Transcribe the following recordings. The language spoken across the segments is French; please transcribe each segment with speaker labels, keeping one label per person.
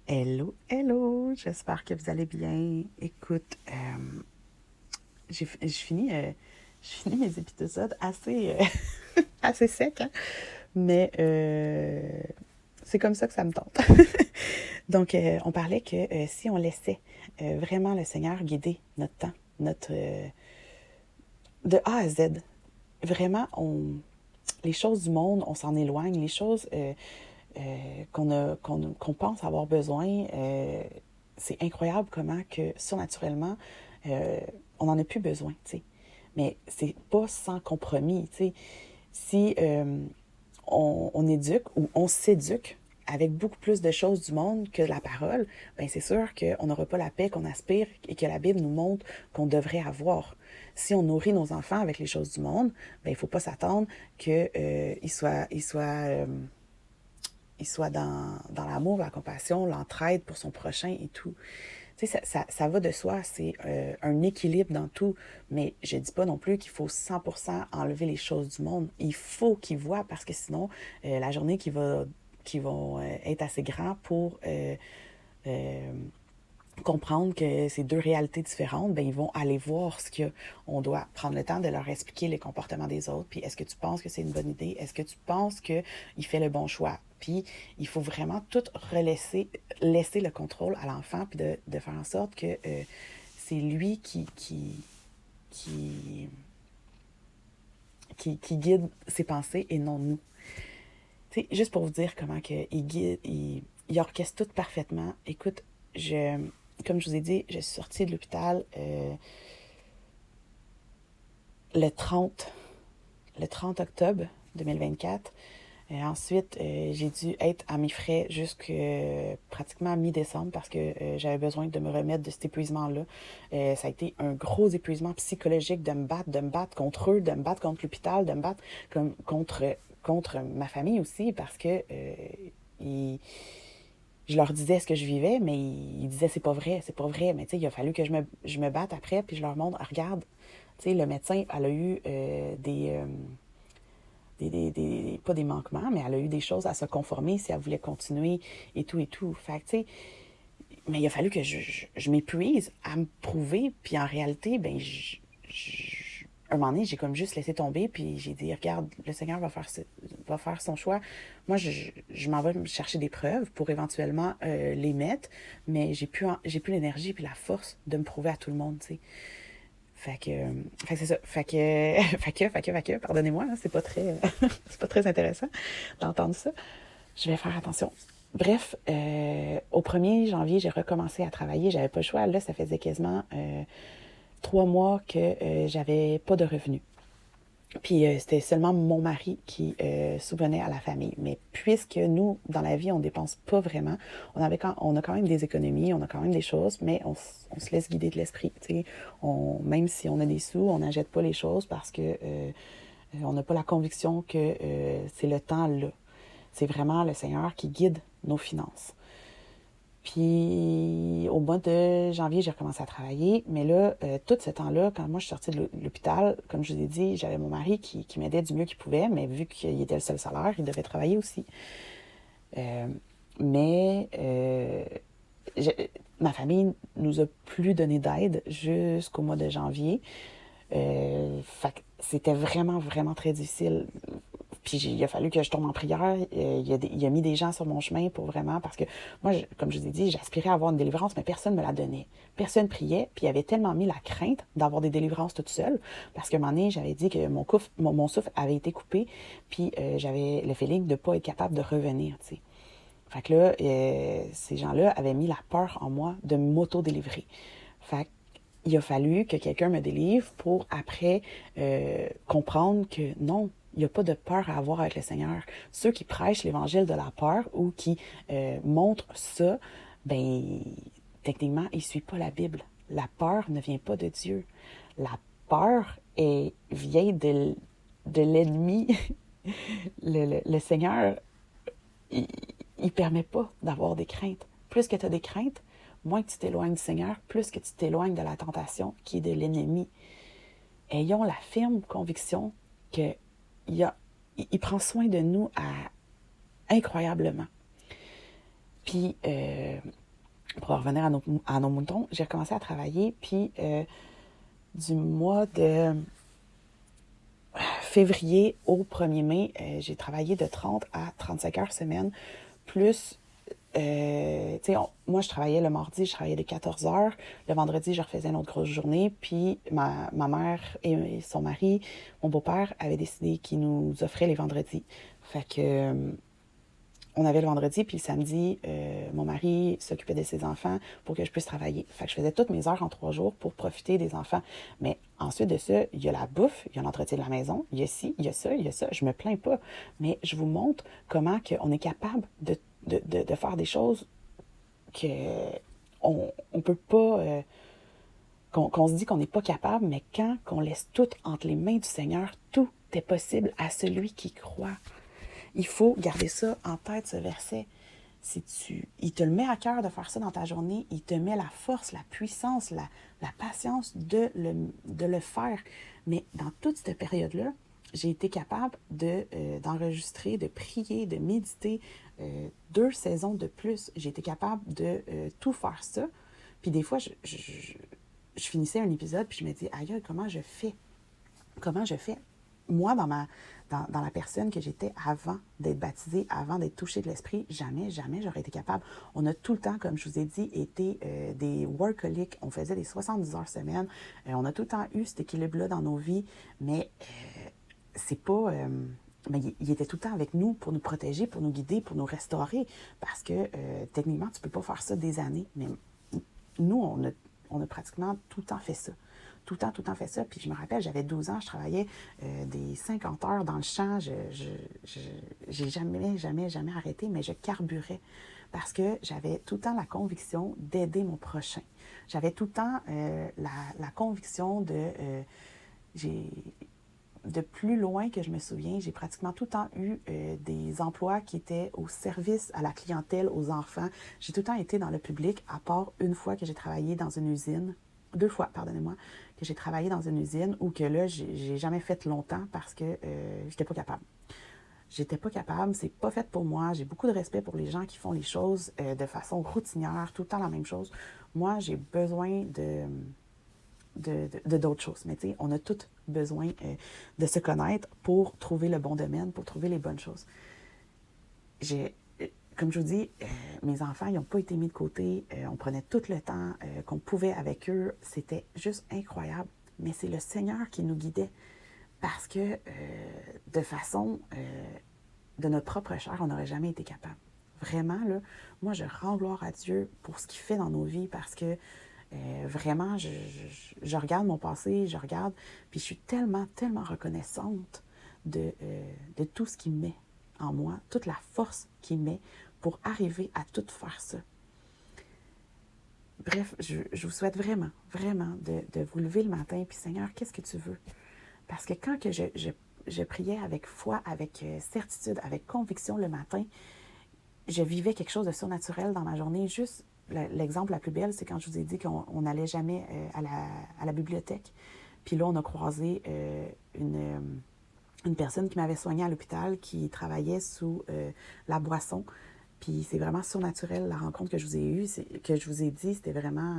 Speaker 1: Hello, hello, j'espère que vous allez bien. Écoute, je finis, je finis mes épisodes assez, assez secs, hein? Mais c'est comme ça que ça me tente. Donc, on parlait que si on laissait vraiment le Seigneur guider notre temps, notre de A à Z, vraiment, les choses du monde, on s'en éloigne, les choses qu'on pense avoir besoin. C'est incroyable comment que surnaturellement, euh, on n'en a plus besoin, tu sais. Mais c'est pas sans compromis, tu sais. Si on éduque ou on s'éduque avec beaucoup plus de choses du monde que de la parole, ben c'est sûr qu'on n'aura pas la paix qu'on aspire et que la Bible nous montre qu'on devrait avoir. Si on nourrit nos enfants avec les choses du monde, ben il faut pas s'attendre qu'ils il soit dans l'amour, la compassion, l'entraide pour son prochain et tout. Tu sais, ça va de soi, c'est un équilibre dans tout, mais je dis pas non plus qu'il faut 100% enlever les choses du monde. Il faut qu'ils voient, parce que sinon, la journée qui vont être assez grand pour euh, comprendre que c'est deux réalités différentes, ben ils vont aller voir ce qu'il y a. On doit prendre le temps de leur expliquer les comportements des autres. Puis est-ce que tu penses que c'est une bonne idée? Est-ce que tu penses qu'il fait le bon choix? Puis il faut vraiment tout laisser le contrôle à l'enfant, puis de faire en sorte que c'est lui qui, qui guide ses pensées et non nous. Tu sais, juste pour vous dire comment que il guide, il orchestre tout parfaitement. Écoute, comme je vous ai dit, je suis sortie de l'hôpital le 30, le 30 octobre 2024. Ensuite, j'ai dû être à mes frais jusqu'à pratiquement mi-décembre parce que j'avais besoin de me remettre de cet épuisement-là. Ça a été un gros épuisement psychologique de me battre contre eux, de me battre contre l'hôpital, de me battre contre ma famille aussi parce que ils, je leur disais ce que je vivais, mais ils disaient c'est pas vrai, c'est pas vrai. Mais tu sais, il a fallu que je me batte après, puis je leur montre, regarde, tu sais, le médecin, elle a eu pas des manquements, mais elle a eu des choses à se conformer si elle voulait continuer et tout et tout. Fait que, tu sais, mais il a fallu que je m'épuise à me prouver, puis en réalité, ben, un moment donné, j'ai comme juste laissé tomber, puis j'ai dit, regarde, le Seigneur va faire son choix. Moi, je m'en vais me chercher des preuves pour éventuellement les mettre, mais j'ai plus l'énergie puis la force de me prouver à tout le monde, tu sais. Fait que c'est ça. Fait que, pardonnez-moi, hein, c'est pas très, c'est pas très intéressant d'entendre ça. Je vais faire attention. Bref, au 1er janvier, j'ai recommencé à travailler. J'avais pas le choix. Là, ça faisait quasiment 3 mois que j'avais pas de revenus. Puis c'était seulement mon mari qui subvenait à la famille. Mais puisque nous, dans la vie, on dépense pas vraiment, on a quand même des économies, on a quand même des choses, mais on se laisse guider de l'esprit. Même si on a des sous, on n'achète pas les choses parce que on n'a pas la conviction que c'est le temps là. C'est vraiment le Seigneur qui guide nos finances. Puis au mois de janvier, j'ai recommencé à travailler. Mais là, tout ce temps-là, quand moi je suis sortie de l'hôpital, comme je vous ai dit, j'avais mon mari qui m'aidait du mieux qu'il pouvait, mais vu qu'il était le seul salaire, il devait travailler aussi. Euh, mais je, ma famille nous a plus donné d'aide jusqu'au mois de janvier. Fait que c'était vraiment, vraiment très difficile. Puis il a fallu que je tombe en prière. Il a mis des gens sur mon chemin pour vraiment, parce que moi, comme je vous ai dit, j'aspirais à avoir une délivrance, mais personne ne me la donnait. Personne priait, puis il avait tellement mis la crainte d'avoir des délivrances toute seule, parce qu'à un moment donné, j'avais dit que mon souffle avait été coupé, puis j'avais le feeling de ne pas être capable de revenir, tu sais. Fait que là, ces gens-là avaient mis la peur en moi de m'auto-délivrer. Fait il a fallu que quelqu'un me délivre pour après comprendre que non, il n'y a pas de peur à avoir avec le Seigneur. Ceux qui prêchent l'évangile de la peur ou qui montrent ça, ben techniquement, ils ne suivent pas la Bible. La peur ne vient pas de Dieu. La peur vient de l'ennemi. Le Seigneur, il ne permet pas d'avoir des craintes. Plus que tu as des craintes, moins que tu t'éloignes du Seigneur, plus que tu t'éloignes de la tentation qui est de l'ennemi. Ayons la ferme conviction qu'il il prend soin de nous incroyablement. Puis, pour revenir à nos moutons, j'ai recommencé à travailler, puis du mois de février au 1er mai, j'ai travaillé de 30 à 35 heures semaine, plus, moi, je travaillais le mardi, je travaillais de 14 heures. Le vendredi, je refaisais une autre grosse journée. Puis ma mère et son mari, mon beau-père, avaient décidé qu'ils nous offraient les vendredis. Fait que on avait le vendredi, puis le samedi, mon mari s'occupait de ses enfants pour que je puisse travailler. Fait que je faisais toutes mes heures en 3 jours pour profiter des enfants. Mais ensuite de ça, il y a la bouffe, il y a l'entretien de la maison, il y a ci, il y a ça, il y a ça. Je me plains pas. Mais je vous montre comment on est capable de faire des choses que on peut pas... qu'on se dit qu'on n'est pas capable, mais quand on laisse tout entre les mains du Seigneur, tout est possible à celui qui croit. Il faut garder ça en tête, ce verset. Il te le met à cœur de faire ça dans ta journée, il te met la force, la puissance, la patience de le faire. Mais dans toute cette période-là, j'ai été capable d'enregistrer, de prier, de méditer 2 saisons de plus. J'ai été capable de tout faire ça. Puis des fois, je finissais un épisode, puis je me dis, aïe, comment je fais? Comment je fais? Moi, dans la personne que j'étais avant d'être baptisée, avant d'être touchée de l'esprit, jamais j'aurais été capable. On a tout le temps, comme je vous ai dit, été des workaholics. On faisait des 70 heures semaine. On a tout le temps eu cet équilibre-là dans nos vies, mais c'est pas... mais il était tout le temps avec nous pour nous protéger, pour nous guider, pour nous restaurer, parce que techniquement, tu peux pas faire ça des années, mais nous, on a pratiquement tout le temps fait ça. Tout le temps fait ça. Puis je me rappelle, j'avais 12 ans, je travaillais des 50 heures dans le champ. J'ai jamais arrêté, mais je carburais parce que j'avais tout le temps la conviction d'aider mon prochain. J'avais tout le temps la conviction de plus loin que je me souviens, j'ai pratiquement tout le temps eu des emplois qui étaient au service à la clientèle, aux enfants. J'ai tout le temps été dans le public, à part une fois que j'ai travaillé dans une usine. 2 fois, pardonnez-moi, que j'ai travaillé dans une usine où que là, j'ai jamais fait longtemps parce que j'étais pas capable. J'étais pas capable, c'est pas fait pour moi. J'ai beaucoup de respect pour les gens qui font les choses de façon routinière, tout le temps la même chose. Moi, j'ai besoin d'autres choses. Mais tu sais, on a tous besoin de se connaître pour trouver le bon domaine, pour trouver les bonnes choses. Comme je vous dis, mes enfants, ils n'ont pas été mis de côté. On prenait tout le temps qu'on pouvait avec eux. C'était juste incroyable. Mais c'est le Seigneur qui nous guidait. Parce que de façon de notre propre chair, on n'aurait jamais été capable. Vraiment, là, moi, je rends gloire à Dieu pour ce qu'il fait dans nos vies parce que vraiment, je regarde mon passé, puis je suis tellement reconnaissante de tout ce qu'il met en moi, toute la force qu'il met pour arriver à tout faire ça. Bref, je vous souhaite vraiment de vous lever le matin, puis Seigneur, qu'est-ce que tu veux? Parce que quand que je priais avec foi, avec certitude, avec conviction le matin, je vivais quelque chose de surnaturel dans ma journée. Juste, l'exemple la plus belle, c'est quand je vous ai dit qu'on n'allait jamais à la bibliothèque. Puis là, on a croisé une personne qui m'avait soignée à l'hôpital, qui travaillait sous la boisson. Puis c'est vraiment surnaturel, la rencontre que je vous ai eue, que je vous ai dit, c'était vraiment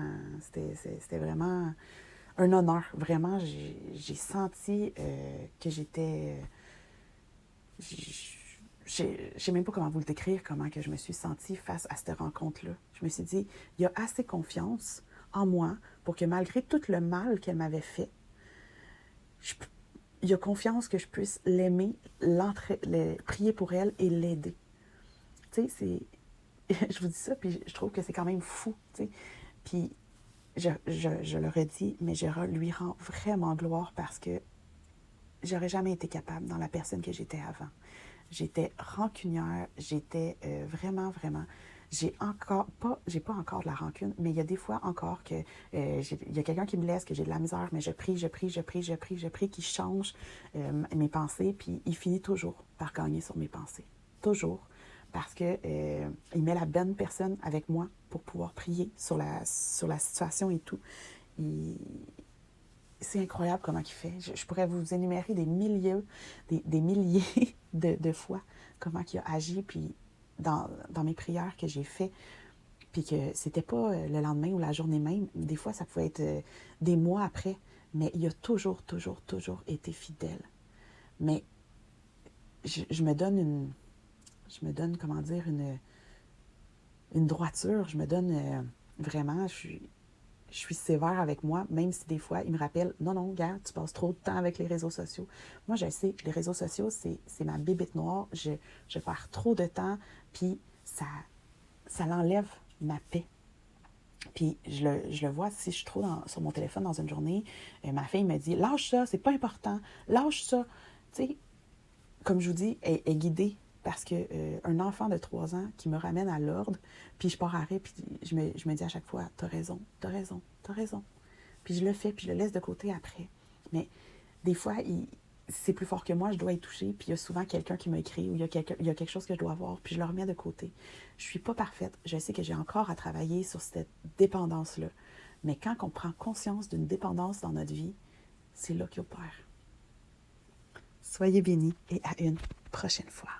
Speaker 1: un honneur. Vraiment, j'ai senti que j'étais... Je sais même pas comment vous le décrire, comment que je me suis sentie face à cette rencontre-là. Je me suis dit, il y a assez confiance en moi pour que malgré tout le mal qu'elle m'avait fait, il y a confiance que je puisse l'aimer, prier pour elle et l'aider. Tu sais, je vous dis ça, puis je trouve que c'est quand même fou, tu sais. Puis je leur ai dit, mais je lui rends vraiment gloire parce que j'aurais jamais été capable dans la personne que j'étais avant. J'étais rancunière, j'étais vraiment, j'ai pas encore de la rancune, mais il y a des fois encore que il y a quelqu'un qui me laisse, que j'ai de la misère, mais je prie, qu'il change mes pensées, puis il finit toujours par gagner sur mes pensées. Toujours. Parce que il met la bonne personne avec moi pour pouvoir prier sur la situation et tout. C'est incroyable comment il fait. Je pourrais vous énumérer des milliers de fois comment il a agi. Puis dans mes prières que j'ai fait, puis que c'était pas le lendemain ou la journée même, des fois ça pouvait être des mois après, mais il a toujours, toujours, toujours été fidèle. Mais je me donne comment dire, une droiture, je me donne vraiment, je suis sévère avec moi, même si des fois, il me rappelle, non, non, gars, tu passes trop de temps avec les réseaux sociaux. Moi, je sais, les réseaux sociaux, c'est ma bébête noire. Je perds trop de temps, puis ça l'enlève ma paix. Puis je le vois, si je suis trop sur mon téléphone dans une journée, ma fille me dit, lâche ça, c'est pas important, lâche ça. Tu sais, comme je vous dis, est guidée parce que un enfant de 3 ans qui me ramène à l'ordre, puis je pars à arrêt, puis je me dis à chaque fois, t'as raison, t'as raison, t'as raison. Puis je le fais, puis je le laisse de côté après. Mais des fois, c'est plus fort que moi, je dois y toucher, puis il y a souvent quelqu'un qui m'a écrit, ou il y a quelque chose que je dois voir, puis je le remets de côté. Je suis pas parfaite, je sais que j'ai encore à travailler sur cette dépendance-là. Mais quand on prend conscience d'une dépendance dans notre vie, c'est là qu'il opère. Soyez bénis et à une prochaine fois.